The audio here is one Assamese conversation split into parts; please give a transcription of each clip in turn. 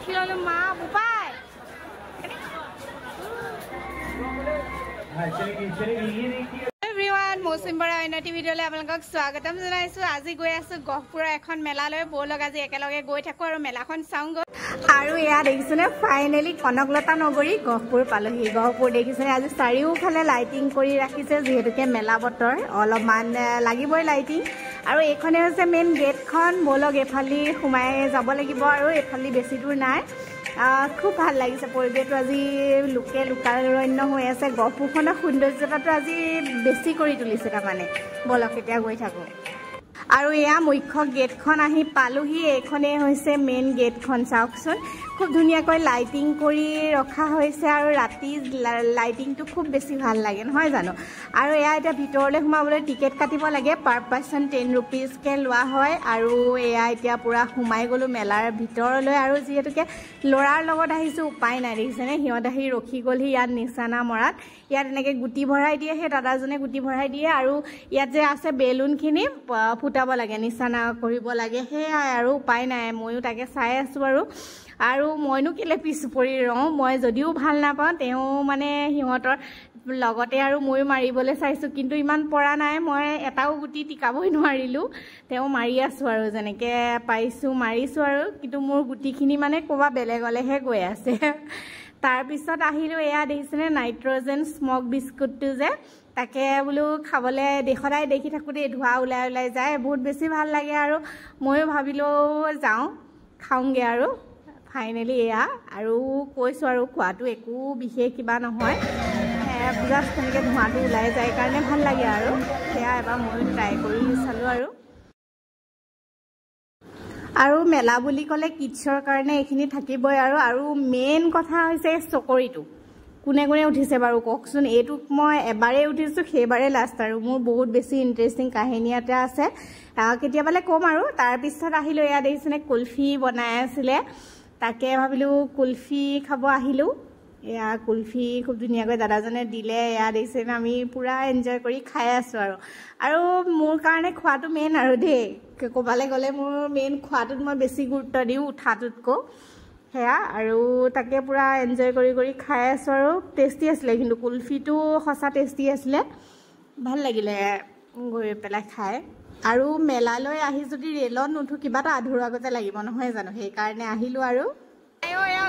উঠি ললো মা বুবাই everyone মৌসুম বৰা অন্যটি ভিডিঅ'লৈ আপোনালোকক স্বাগতম জনাইছো আজি গৈ আছো গহপুৰৰ এখন মেলালৈ বলক আজি একেলগে গৈ থাকো আৰু মেলাখন চাওঁগৈ আৰু এয়া দেখিছেনে ফাইনেলি কনকলতা নগৰী গহপুৰ পালোহি গহপুৰ দেখিছেনে আজি চাৰিওফালে লাইটিং কৰি ৰাখিছে যিহেতুকে মেলা বতৰ অলপমান লাগিবই লাইটিং আৰু এইখনে হৈছে মেইন গেটখন বলক এফালি সোমাই যাব লাগিব আৰু এফালি বেছি দূৰ নাই খুব ভাল লাগিছে পৰিৱেশটো আজি লোকাৰণ্য হৈ আছে গহপুৰখনৰ সৌন্দৰ্যতাটো আজি বেছি কৰি তুলিছে তাৰমানে বলক এতিয়া গৈ থাকো আৰু এয়া মুখ্য গেটখন আহি পালোহি এইখনে হৈছে মেইন গেটখন চাওকচোন খুব ধুনীয়াকৈ লাইটিং কৰি ৰখা হৈছে আৰু ৰাতি লাইটিংটো খুব বেছি ভাল লাগে নহয় জানো আৰু এয়া এতিয়া ভিতৰলৈ সোমাবলৈ টিকেট কাটিব লাগে পাৰ পাৰ্চন 10 रुपीसকে লোৱা হয় আৰু এয়া এতিয়া পুৰা সোমাই গলো মেলাৰ ভিতৰলৈ আৰু যিহেতুকে লৰাৰ লগত আহিছো উপায় নাই দেখিছেনে হিয়ত আহি ৰখি গলহি ইয়াত নিচানা মৰাত ইয়াত এনেকৈ গুটি ভৰাই দিয়ে সেই দাদাজনে গুটি ভৰাই দিয়ে আৰু ইয়াত যে আছে বেলুনখিনি ফুটাব লাগে নিচানা কৰিব লাগে সেয়াই আৰু উপায় নাই ময়ো তাকে চাই আছো আৰু মইনো কেলে পিছ পৰি ৰওঁ মই যদিও ভাল নাপাওঁ তেওঁ মানে সিহঁতৰ লগতে আৰু মই মাৰিবলৈ চাইছো কিন্তু ইমান পৰা নাই মই এটাও গুটি টিকাবই নোৱাৰিলো তেওঁ মাৰি আছো আৰু যেনেকৈ পাইছো মাৰিছো আৰু কিন্তু মোৰ গুটিখিনি মানে কোবা বেলেগলেহে গৈ আছে তাৰ পিছত আহিলো এয়া দেখিছেনে নাইট্ৰজেন স্মক বিস্কুটটো যে তাকে বোলো খাবলৈ সদায় দেখি থাকোঁতে ধোঁৱা ওলাই যায় বহুত বেছি ভাল লাগে আৰু ময়ো ভাবিলোঁ যাওঁ খাওঁগৈ আৰু ফাইনেলি এয়া আৰু কৈছোঁ আৰু খোৱাটো একো বিশেষ কিবা নহয় জাষ্ট তেনেকৈ ধোঁৱাটো ওলাই যায় কাৰণে ভাল লাগে আৰু সেয়া এবাৰ ময়ো ট্ৰাই কৰি চালোঁ আৰু মেলা বুলি ক'লে কিডছৰ কাৰণে এইখিনি থাকিবই আৰু মেইন কথা হৈছে চকৰিটো কোনে কোনে উঠিছে বাৰু কওকচোন এইটোক মই এবাৰেই উঠিছোঁ সেইবাৰে লাষ্ট আৰু মোৰ বহুত বেছি ইণ্টাৰেষ্টিং কাহিনী এটা আছে কেতিয়াবালে ক'ম আৰু তাৰপিছত আহিলোঁ এয়া দেখিছেনে কুলফি বনাই আছিলে তাকে ভাবিলোঁ কুলফি খাব আহিলোঁ এয়া কুলফি খুব ধুনীয়াকৈ দাদাজনে দিলে এয়া দেখিছেনে আমি পূৰা এনজয় কৰি খাই আছোঁ আৰু মোৰ কাৰণে খোৱাটো মেইন আৰু দেই ক'ৰবালৈ গ'লে মোৰ মেইন খোৱাটোত মই বেছি গুৰুত্ব দিওঁ উঠাটোতকৈ সেয়া আৰু তাকে পূৰা এনজয় কৰি খাই আছোঁ আৰু টেষ্টি আছিলে কিন্তু কুলফিটো সঁচা টেষ্টি আছিলে ভাল লাগিলে গৈ পেলাই খাই আৰু মেলালৈ আহি যদি ৰেলত নুঠো কিবা এটা আধৰুৱা আগতে লাগিব নহয় জানো সেইকাৰণে আহিলোঁ আৰু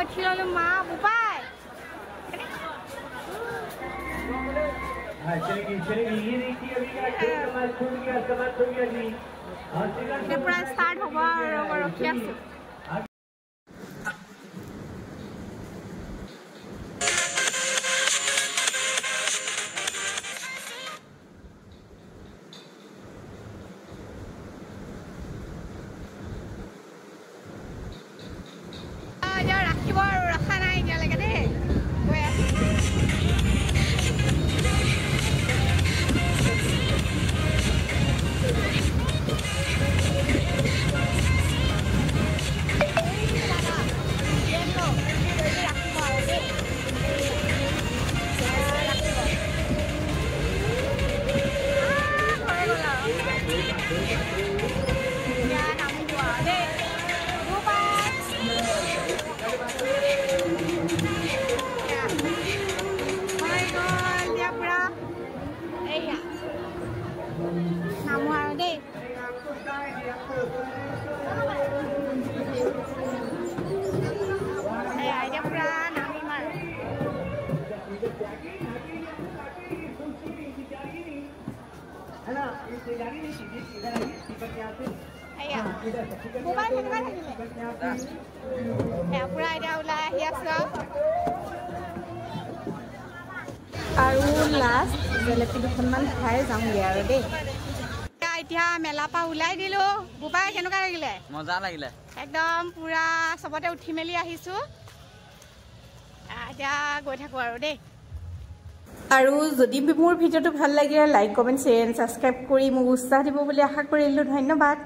উঠি ললো মা বুবাই পুৰা ষ্টাৰ্ট হ'ব আৰু ৰখি আছোঁ আৰু লাষ্ট জেলেপি দুখনমান খাই যাওঁগৈ আৰু দেই এতিয়া মেলা পৰা ওলাই দিলোঁ বুবাই কেনেকুৱা লাগিলে মজা লাগিলে একদম পুৰা চবতে উঠি মেলি আহিছোঁ এতিয়া গৈ থাকোঁ আৰু দেই আৰু যদি মোৰ ভিডিঅ'টো ভাল লাগিলে like comment share and subscribe কৰি মোক উৎসাহ দিব বুলি আশা কৰিলোঁ ধন্যবাদ।